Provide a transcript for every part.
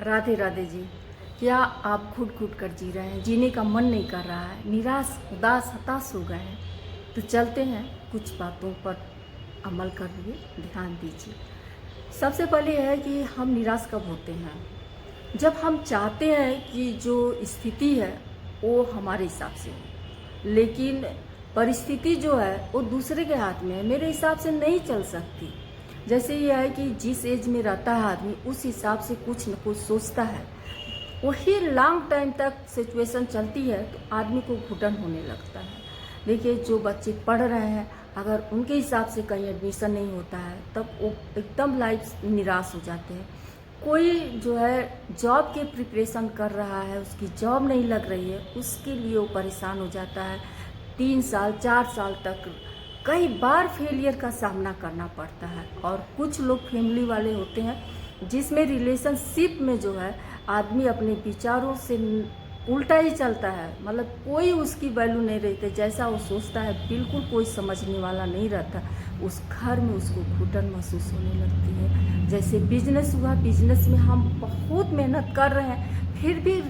राधे राधे जी। क्या आप घुट घुट कर जी रहे हैं, जीने का मन नहीं कर रहा है, निराश उदास हताश हो गए हैं? तो चलते हैं, कुछ बातों पर अमल करिए, ध्यान दीजिए। सबसे पहले है कि हम निराश कब होते हैं? जब हम चाहते हैं कि जो स्थिति है वो हमारे हिसाब से हो, लेकिन परिस्थिति जो है वो दूसरे के हाथ में है, मेरे हिसाब से नहीं चल सकती। जैसे ये है कि जिस एज में रहता है आदमी उस हिसाब से कुछ न कुछ सोचता है, वही लॉन्ग टाइम तक सिचुएशन चलती है तो आदमी को घुटन होने लगता है। देखिए, जो बच्चे पढ़ रहे हैं अगर उनके हिसाब से कहीं एडमिशन नहीं होता है तब वो एकदम लाइफ निराश हो जाते हैं। कोई जो है जॉब के प्रिपरेशन कर रहा है, उसकी जॉब नहीं लग रही है, उसके लिए वो परेशान हो जाता है। 3 साल 4 साल तक कई बार फेलियर का सामना करना पड़ता है। और कुछ लोग फैमिली वाले होते हैं जिसमें रिलेशनशिप में जो है आदमी अपने विचारों से उल्टा ही चलता है, मतलब कोई उसकी वैल्यू नहीं रहती, जैसा वो सोचता है बिल्कुल कोई समझने वाला नहीं रहता। उस घर में उसको घुटन महसूस होने लगती है। जैसे बिजनेस हुआ, बिजनेस में हम बहुत मेहनत कर रहे हैं फिर भी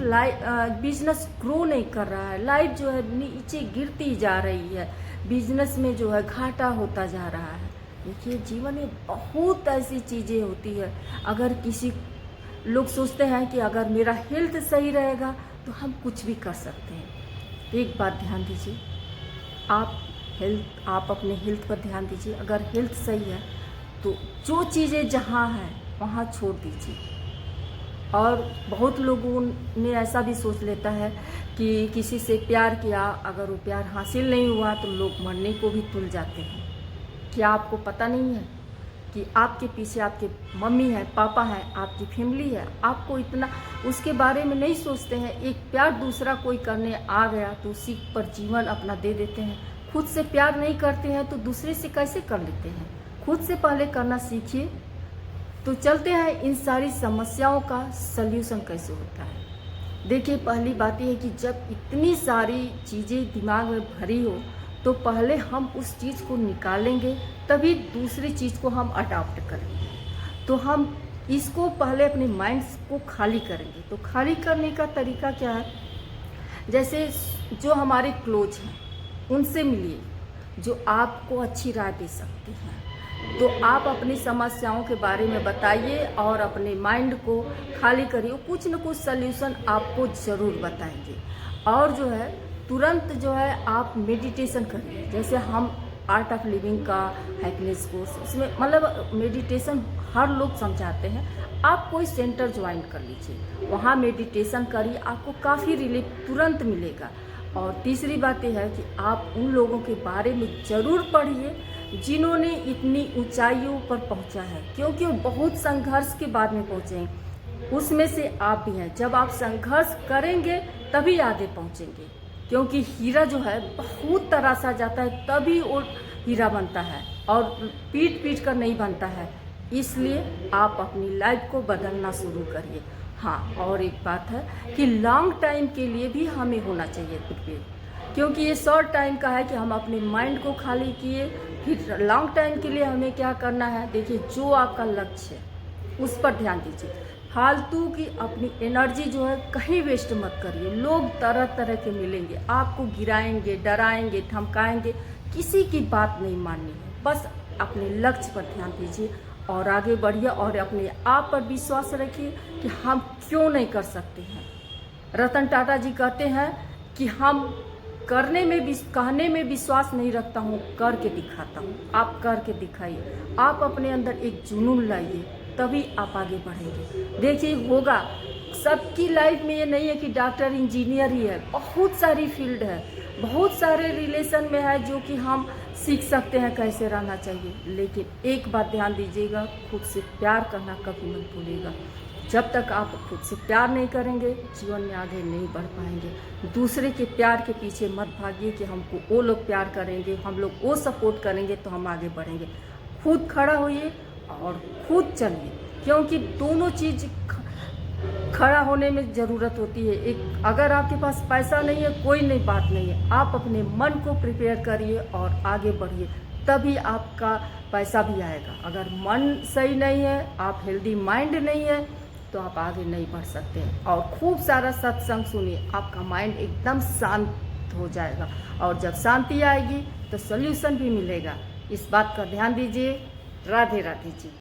बिजनेस ग्रो नहीं कर रहा है, लाइफ जो है नीचे गिरती जा रही है, बिजनेस में जो है घाटा होता जा रहा है। देखिए, जीवन में बहुत ऐसी चीज़ें होती है। अगर किसी लोग सोचते हैं कि अगर मेरा हेल्थ सही रहेगा तो हम कुछ भी कर सकते हैं। एक बात ध्यान दीजिए, आप अपने हेल्थ पर ध्यान दीजिए। अगर हेल्थ सही है तो जो चीज़ें जहाँ हैं वहाँ छोड़ दीजिए। और बहुत लोगों ने ऐसा भी सोच लेता है कि किसी से प्यार किया, अगर वो प्यार हासिल नहीं हुआ तो लोग मरने को भी तुल जाते हैं। क्या आपको पता नहीं है कि आपके पीछे आपके मम्मी है, पापा है, आपकी फैमिली है? आपको इतना उसके बारे में नहीं सोचते हैं। एक प्यार दूसरा कोई करने आ गया तो उसी पर जीवन अपना दे देते हैं। खुद से प्यार नहीं करते हैं तो दूसरे से कैसे कर लेते हैं? खुद से पहले करना सीखिए। तो चलते हैं, इन सारी समस्याओं का सल्यूशन कैसे होता है। देखिए, पहली बात यह है कि जब इतनी सारी चीज़ें दिमाग में भरी हो तो पहले हम उस चीज़ को निकालेंगे, तभी दूसरी चीज़ को हम अडॉप्ट करेंगे। तो हम इसको पहले अपने माइंड को खाली करेंगे। तो खाली करने का तरीका क्या है? जैसे जो हमारे क्लोज हैं उनसे मिलिए, जो आपको अच्छी राय दे सकते हैं। तो आप अपनी समस्याओं के बारे में बताइए और अपने माइंड को खाली करिए, कुछ न कुछ सल्यूशन आपको ज़रूर बताएंगे। और जो है तुरंत जो है आप मेडिटेशन करिए। जैसे हम आर्ट ऑफ लिविंग का हैप्पीनेस कोर्स, उसमें मतलब मेडिटेशन हर लोग समझाते हैं। आप कोई सेंटर ज्वाइन कर लीजिए, वहाँ मेडिटेशन करिए, आपको काफ़ी रिलीफ तुरंत मिलेगा। और तीसरी बात यह है कि आप उन लोगों के बारे में ज़रूर पढ़िए जिन्होंने इतनी ऊंचाइयों पर पहुंचा है, क्योंकि वो बहुत संघर्ष के बाद में पहुंचे हैं। उसमें से आप भी हैं। जब आप संघर्ष करेंगे तभी आगे पहुंचेंगे, क्योंकि हीरा जो है बहुत तरासा जाता है तभी वो हीरा बनता है, और पीट पीट कर नहीं बनता है। इसलिए आप अपनी लाइफ को बदलना शुरू करिए। हाँ, और एक बात है कि लॉन्ग टाइम के लिए भी हमें होना चाहिए प्रिपेयर, क्योंकि ये शॉर्ट टाइम का है कि हम अपने माइंड को खाली किए, फिर लॉन्ग टाइम के लिए हमें क्या करना है। देखिए, जो आपका लक्ष्य है उस पर ध्यान दीजिए। फालतू की अपनी एनर्जी जो है कहीं वेस्ट मत करिए। लोग तरह तरह के मिलेंगे, आपको गिराएंगे, डराएंगे, धमकाएंगे, किसी की बात नहीं माननी है। बस अपने लक्ष्य पर ध्यान दीजिए और आगे बढ़िए, और अपने आप पर विश्वास रखिए कि हम क्यों नहीं कर सकते हैं। रतन टाटा जी कहते हैं कि हम कहने में विश्वास नहीं रखता हूँ, करके दिखाता हूँ। आप करके दिखाइए, आप अपने अंदर एक जुनून लाइए, तभी आप आगे बढ़ेंगे। देखिए, होगा सबकी लाइफ में। ये नहीं है कि डॉक्टर इंजीनियर ही है, बहुत सारी फील्ड है, बहुत सारे रिलेशन में है जो कि हम सीख सकते हैं कैसे रहना चाहिए। लेकिन एक बात ध्यान दीजिएगा, खुद से प्यार करना कभी मत भूलिएगा। जब तक आप खुद से प्यार नहीं करेंगे जीवन में आगे नहीं बढ़ पाएंगे। दूसरे के प्यार के पीछे मत भागिए कि हमको वो लोग प्यार करेंगे, हम लोग वो सपोर्ट करेंगे तो हम आगे बढ़ेंगे। खुद खड़ा होइए और खुद चलिए, क्योंकि दोनों चीज़ खड़ा होने में ज़रूरत होती है। एक, अगर आपके पास पैसा नहीं है कोई नहीं बात नहीं है, आप अपने मन को प्रिपेयर करिए और आगे बढ़िए, तभी आपका पैसा भी आएगा। अगर मन सही नहीं है, आप हेल्दी माइंड नहीं है, तो आप आगे नहीं बढ़ सकते। और खूब सारा सत्संग सुनिए, आपका माइंड एकदम शांत हो जाएगा, और जब शांति आएगी तो सल्यूशन भी मिलेगा। इस बात का ध्यान दीजिए। राधे राधे जी।